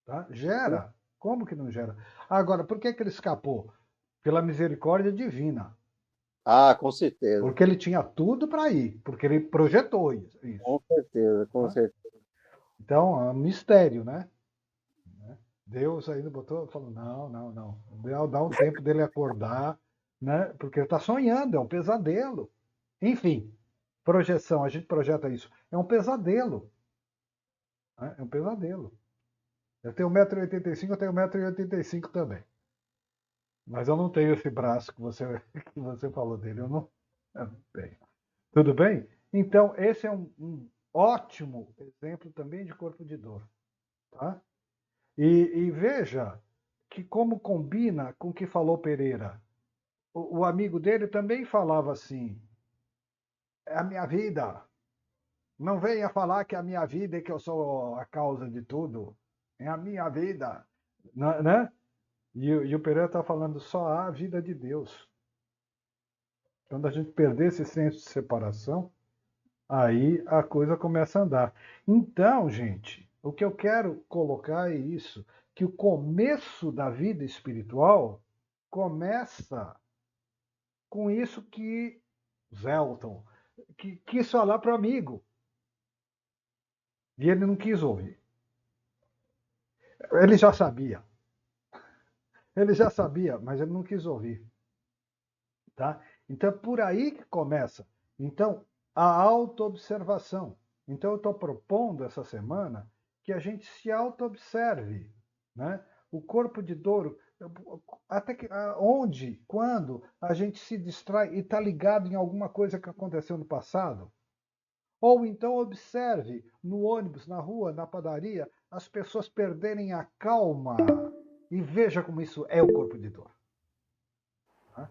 Tá? Gera. Como que não gera? Agora, por que, que ele escapou? Pela misericórdia divina. Ah, com certeza. Porque ele tinha tudo para ir, porque ele projetou isso. Com certeza, com Tá? certeza. Então, é um mistério, né? Deus ainda botou, falou, não, não, não. Dá um tempo dele acordar, né? Porque ele está sonhando, é um pesadelo. Enfim, projeção, a gente projeta isso. É um pesadelo. Né? É um pesadelo. Eu tenho 1,85 m, eu tenho 1,85 m também. Mas eu não tenho esse braço que você falou dele. Eu não tenho. Tudo bem? Então, esse é um ótimo exemplo também de corpo de dor. Tá? E veja que como combina com o que falou Pereira. O amigo dele também falava assim: é a minha vida. Não venha falar que é a minha vida e que eu sou a causa de tudo. É a minha vida. Né? E o Pereira está falando só a vida de Deus. Quando a gente perder esse senso de separação, aí a coisa começa a andar. Então, gente, o que eu quero colocar é isso, que o começo da vida espiritual começa com isso que Zelton que quis falar para o amigo. E ele não quis ouvir. Ele já sabia. Ele já sabia, mas ele não quis ouvir. Tá? Então é por aí que começa. Então, a autoobservação. Então eu estou propondo essa semana que a gente se autoobserve. Né? O corpo de dor, até que, onde, quando a gente se distrai e está ligado em alguma coisa que aconteceu no passado. Ou então observe no ônibus, na rua, na padaria, as pessoas perderem a calma e veja como isso é o corpo de dor. Tá?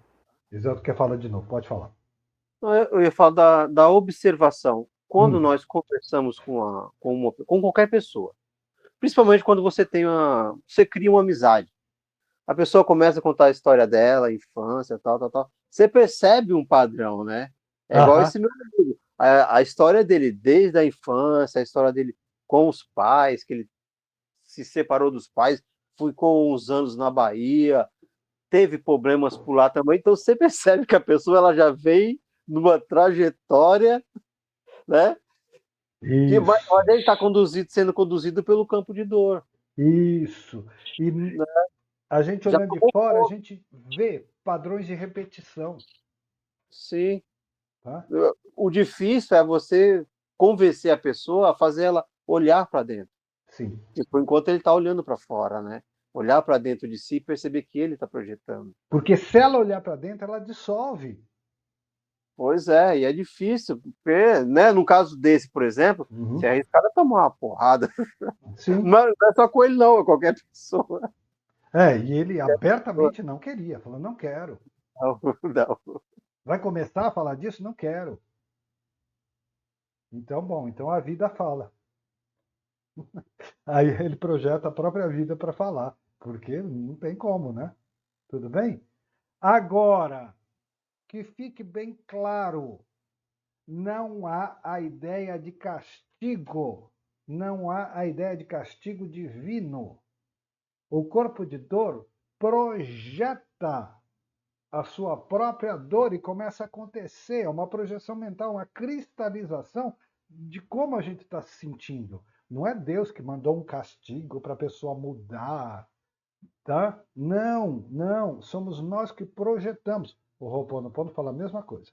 Isaldo quer falar de novo, pode falar. Eu ia falar da observação. Quando Hum. nós conversamos com qualquer pessoa, principalmente quando você cria uma amizade, a pessoa começa a contar a história dela, a infância, tal, tal, tal. Você percebe um padrão, né? É igual Aham. esse meu amigo. A história dele desde a infância, a história dele com os pais, que ele se separou dos pais, ficou uns anos na Bahia, teve problemas por lá também. Então você percebe que a pessoa ela já vem numa trajetória, né? Que vai, Isso, ele está sendo conduzido pelo campo de dor. isso. E Né? a gente Já olhando de tomou fora, a conta. gente vê padrões de repetição. Sim. Tá? O difícil é você convencer a pessoa a fazer ela olhar para dentro. Sim. E por enquanto ele está olhando para fora, né? Olhar para dentro de si e perceber que ele está projetando. Porque se ela olhar para dentro, ela dissolve. Pois é, e é difícil, porque, né, no caso desse, por exemplo, se Uhum. arriscar a tomar uma porrada. Sim. Não é só com ele, não, é qualquer pessoa. E ele abertamente não queria, falou, não quero. Não, não. Vai começar a falar disso? Não quero. Então, bom, então a vida fala. Aí ele projeta a própria vida para falar, porque não tem como, né? Tudo bem? Agora, que fique bem claro, não há a ideia de castigo, não há a ideia de castigo divino. O corpo de dor projeta a sua própria dor e começa a acontecer. É uma projeção mental, uma cristalização de como a gente está se sentindo. Não é Deus que mandou um castigo para a pessoa mudar, tá? Não, não. Somos nós que projetamos. O Ho'oponopono fala a mesma coisa.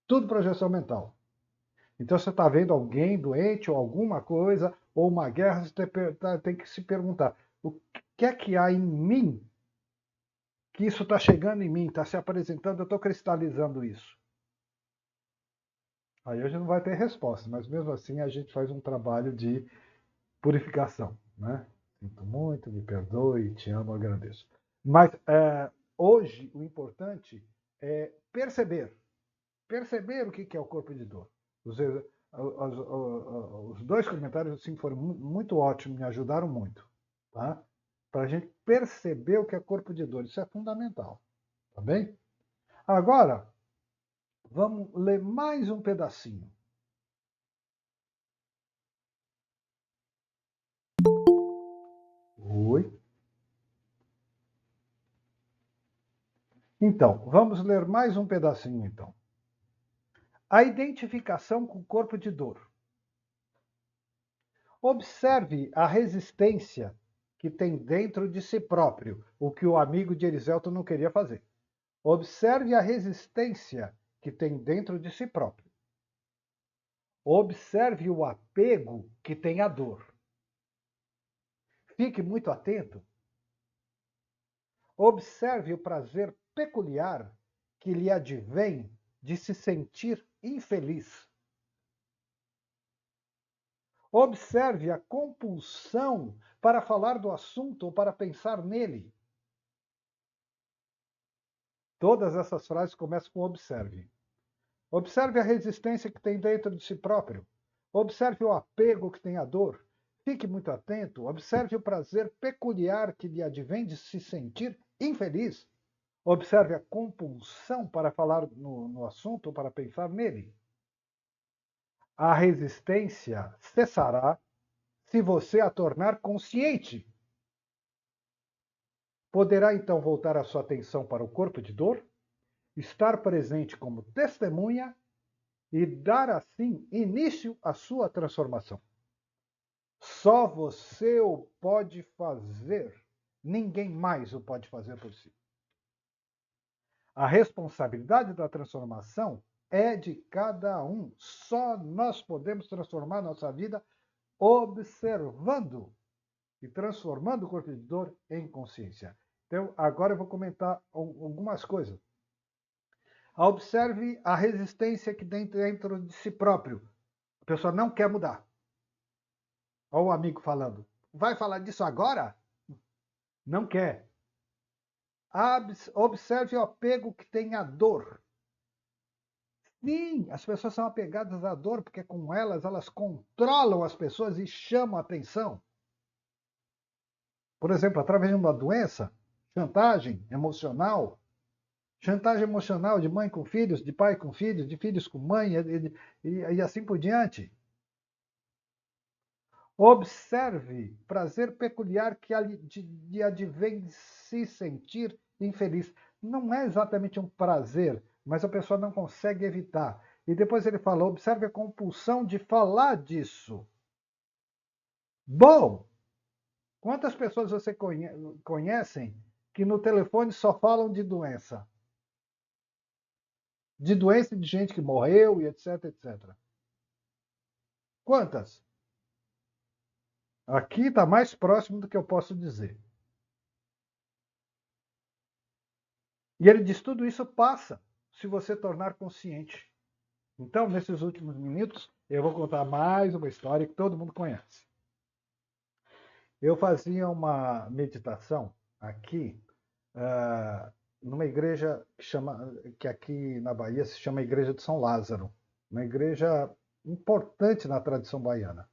Tudo projeção mental. Então você está vendo alguém doente ou alguma coisa, ou uma guerra, você tem que se perguntar: o que é que há em mim que isso está chegando em mim, está se apresentando, eu estou cristalizando isso? Aí a gente não vai ter resposta, mas mesmo assim a gente faz um trabalho de purificação, né? Sinto muito, me perdoe, te amo, agradeço. Mas hoje o importante é perceber o que é o corpo de dor. Os dois comentários assim, foram muito ótimos, me ajudaram muito, tá? Para a gente perceber o que é corpo de dor. Isso é fundamental, tá bem? Agora, vamos ler mais um pedacinho. Oi. Então, vamos ler mais um pedacinho, então. A identificação com o corpo de dor. Observe a resistência que tem dentro de si próprio, o que o amigo de Erivelto não queria fazer. Observe a resistência que tem dentro de si próprio. Observe o apego que tem à dor. Fique muito atento. Observe o prazer peculiar que lhe advém de se sentir infeliz. Observe a compulsão para falar do assunto ou para pensar nele. Todas essas frases começam com observe. Observe a resistência que tem dentro de si próprio. Observe o apego que tem à dor. Fique muito atento. Observe o prazer peculiar que lhe advém de se sentir infeliz. Observe a compulsão para falar no assunto ou para pensar nele. A resistência cessará se você a tornar consciente. Poderá então voltar a sua atenção para o corpo de dor, estar presente como testemunha e dar assim início à sua transformação. Só você o pode fazer, ninguém mais o pode fazer por si. A responsabilidade da transformação é de cada um. Só nós podemos transformar nossa vida observando e transformando o corpo de dor em consciência. Então, agora eu vou comentar algumas coisas. Observe a resistência que tem dentro de si próprio. A pessoa não quer mudar. Olha o amigo falando. Vai falar disso agora? Não quer. Observe o apego que tem à dor. Sim, as pessoas são apegadas à dor porque com elas controlam as pessoas e chamam a atenção. Por exemplo, através de uma doença, chantagem emocional de mãe com filhos, de pai com filhos, de filhos com mãe e assim por diante. Observe prazer peculiar que lhe advém de se sentir infeliz. Não é exatamente um prazer, mas a pessoa não consegue evitar. E depois ele fala, observe a compulsão de falar disso. Bom, quantas pessoas você conhecem que no telefone só falam de doença? De doença de gente que morreu e etc, etc. Quantas? Aqui está mais próximo do que eu posso dizer. E ele diz, tudo isso passa se você tornar consciente. Então, nesses últimos minutos, eu vou contar mais uma história que todo mundo conhece. Eu fazia uma meditação aqui, numa igreja que aqui na Bahia se chama Igreja de São Lázaro. Uma igreja importante na tradição baiana.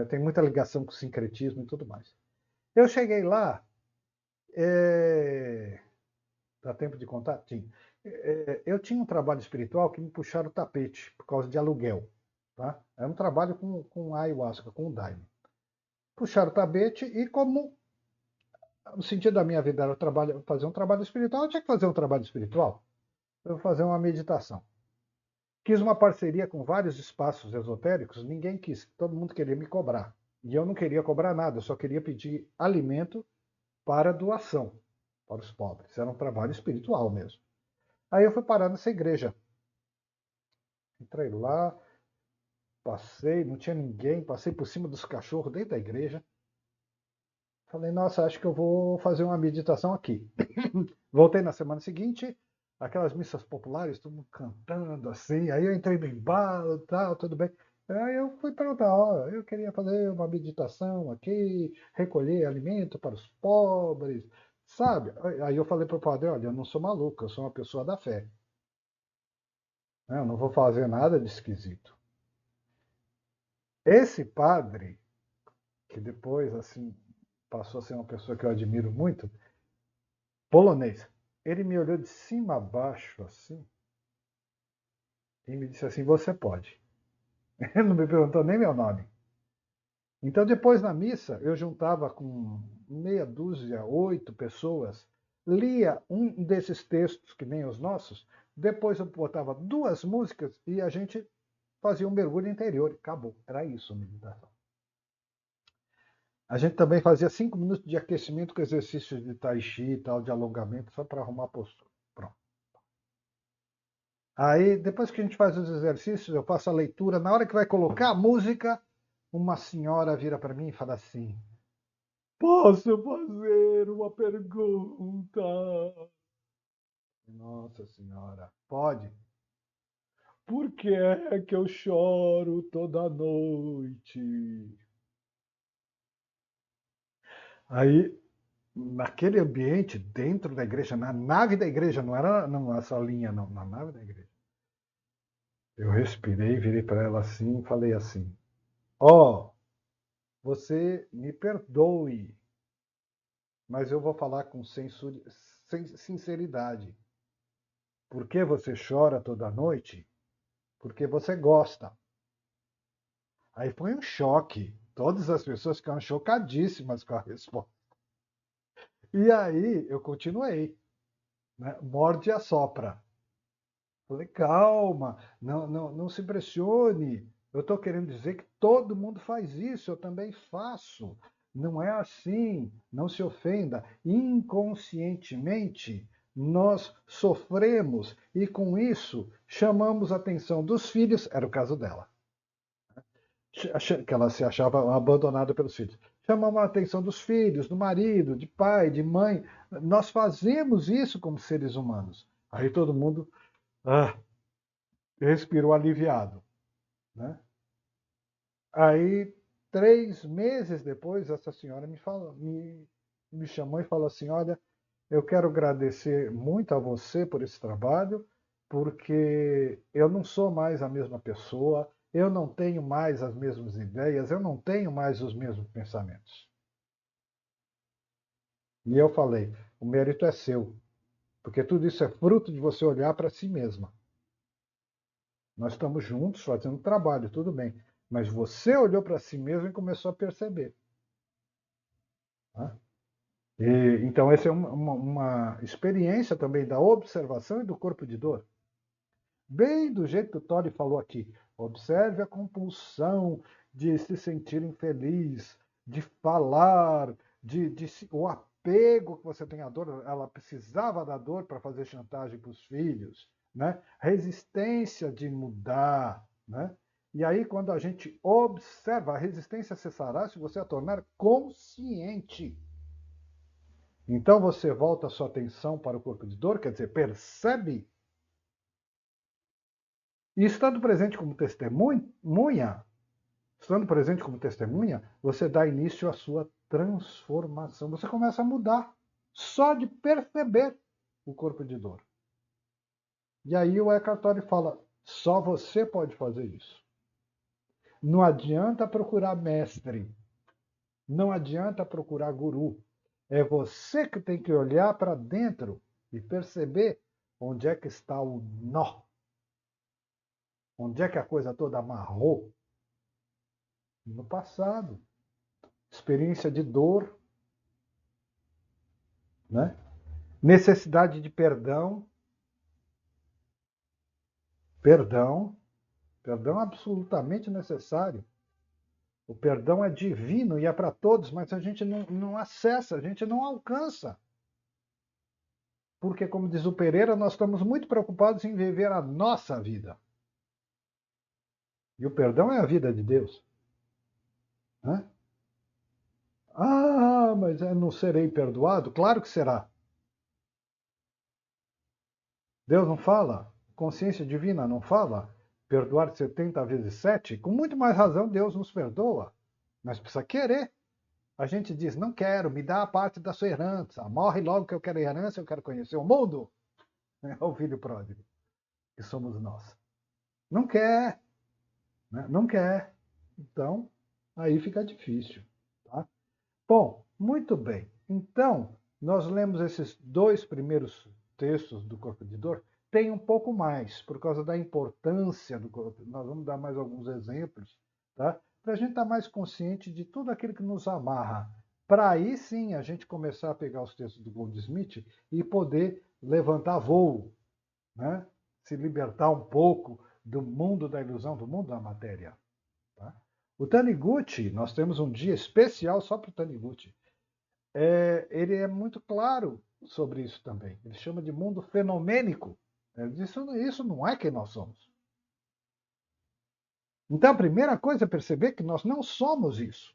Tem muita ligação com o sincretismo e tudo mais. Eu cheguei lá, dá tempo de contar? Sim. Eu tinha um trabalho espiritual que me puxaram o tapete por causa de aluguel. Tá? Era um trabalho com ayahuasca, com o daime. Puxaram o tapete e como o sentido da minha vida era fazer um trabalho espiritual, eu tinha que fazer um trabalho espiritual. Eu vou fazer uma meditação. Quis uma parceria com vários espaços esotéricos, ninguém quis, todo mundo queria me cobrar. E eu não queria cobrar nada, eu só queria pedir alimento para doação para os pobres. Era um trabalho espiritual mesmo. Aí eu fui parar nessa igreja. Entrei lá, passei, não tinha ninguém, passei por cima dos cachorros dentro da igreja. Falei, nossa, acho que eu vou fazer uma meditação aqui. Voltei na semana seguinte, aquelas missas populares, todo mundo cantando assim. Aí eu entrei no embalo, tal, tudo bem. Aí eu fui perguntar, ó, eu queria fazer uma meditação aqui, recolher alimento para os pobres, sabe? Aí eu falei para o padre, olha, eu não sou maluco, eu sou uma pessoa da fé. Eu não vou fazer nada de esquisito. Esse padre, que depois, assim, passou a ser uma pessoa que eu admiro muito, polonês, ele me olhou de cima a baixo, assim, e me disse assim, você pode. Ele não me perguntou nem meu nome. Então, depois na missa, eu juntava com meia dúzia, 8 pessoas, lia um desses textos, que nem os nossos, depois eu botava 2 músicas e a gente fazia um mergulho interior. Acabou. Era isso a meditação. A gente também fazia 5 minutos de aquecimento com exercícios de tai chi e tal, de alongamento, só para arrumar a postura. Pronto. Aí, depois que a gente faz os exercícios, eu faço a leitura. Na hora que vai colocar a música, uma senhora vira para mim e fala assim: posso fazer uma pergunta? Nossa senhora, pode. Por que é que eu choro toda noite? Aí, naquele ambiente, dentro da igreja, na nave da igreja, não era numa salinha, não, na nave da igreja. Eu respirei, virei para ela assim e falei assim: ó, você me perdoe, mas eu vou falar com sinceridade. Por que você chora toda noite? Porque você gosta. Aí foi um choque. Todas as pessoas ficaram chocadíssimas com a resposta. E aí eu continuei, né? Morde e assopra. Falei, calma, não se impressione. Eu estou querendo dizer que todo mundo faz isso, eu também faço. Não é assim, não se ofenda. Inconscientemente, nós sofremos e com isso chamamos a atenção dos filhos, era o caso dela, que ela se achava abandonada pelos filhos. Chamamos a atenção dos filhos, do marido, de pai, de mãe. Nós fazemos isso como seres humanos. Aí todo mundo ah, respirou aliviado, né? Aí, 3 meses depois, essa senhora me chamou e falou assim: olha, eu quero agradecer muito a você por esse trabalho, porque eu não sou mais a mesma pessoa, eu não tenho mais as mesmas ideias, eu não tenho mais os mesmos pensamentos. E eu falei: o mérito é seu, porque tudo isso é fruto de você olhar para si mesma. Nós estamos juntos fazendo trabalho, tudo bem. Mas você olhou para si mesmo e começou a perceber. Tá? Então, essa é uma experiência também da observação e do corpo de dor. Bem do jeito que o Todd falou aqui. Observe a compulsão de se sentir infeliz, de falar, o apego que você tem à dor. Ela precisava da dor para fazer chantagem para os filhos. Né? Resistência de mudar. Né? E aí, quando a gente observa, a resistência cessará se você a tornar consciente. Então você volta a sua atenção para o corpo de dor, quer dizer, percebe. E estando presente como testemunha, você dá início à sua transformação. Você começa a mudar só de perceber o corpo de dor. E aí o Eckhart Tolle fala: só você pode fazer isso. Não adianta procurar mestre, não adianta procurar guru. É você que tem que olhar para dentro e perceber onde é que está o nó. Onde é que a coisa toda amarrou? No passado. Experiência de dor. né? Necessidade de perdão. Perdão é absolutamente necessário. O perdão é divino e é para todos, mas a gente não acessa, a gente não alcança. Porque, como diz o Pereira, nós estamos muito preocupados em viver a nossa vida. E o perdão é a vida de Deus. Né? Ah, mas eu não serei perdoado? Claro que será. Deus não fala? Consciência divina não fala? Perdoar 70 vezes 7? Com muito mais razão, Deus nos perdoa. Mas precisa querer. A gente diz, não quero, me dá a parte da sua herança. Morre logo que eu quero herança, eu quero conhecer o mundo. É o filho pródigo, que somos nós. Não quer. Né? Não quer. Então, aí fica difícil. Tá? Bom, muito bem. Então, nós lemos esses 2 primeiros textos do Corpo de Dor. Tem um pouco mais, por causa da importância do corpo. Nós vamos dar mais alguns exemplos, tá? Para a gente estar mais consciente de tudo aquilo que nos amarra. Para aí sim a gente começar a pegar os textos do Goldsmith e poder levantar voo, né? Se libertar um pouco do mundo da ilusão, do mundo da matéria. Tá? O Taniguchi, nós temos um dia especial só para o Taniguchi. Ele é muito claro sobre isso também. Ele chama de mundo fenomênico. Isso não é quem nós somos. Então, a primeira coisa é perceber que nós não somos isso.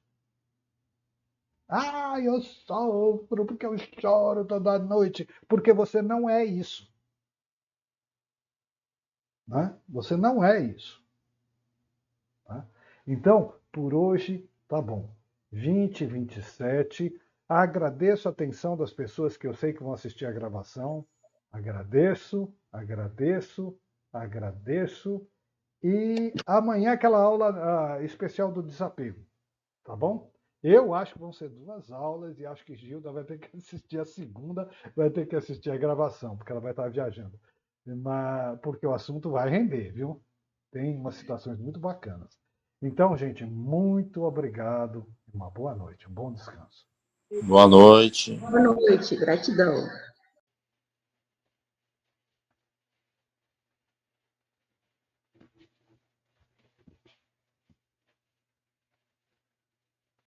Ah, eu sofro porque eu choro toda noite. Porque você não é isso. Né? Você não é isso. Tá? Então, por hoje, tá bom. 20, 27. Agradeço a atenção das pessoas que eu sei que vão assistir a gravação. Agradeço, agradeço, agradeço. E amanhã aquela aula especial do desapego, tá bom? Eu acho que vão ser 2 aulas e acho que Gilda vai ter que assistir a segunda, vai ter que assistir a gravação, porque ela vai estar viajando. Porque o assunto vai render, viu? Tem umas situações muito bacanas. Então, gente, muito obrigado. Uma boa noite, um bom descanso. Boa noite. Boa noite, gratidão.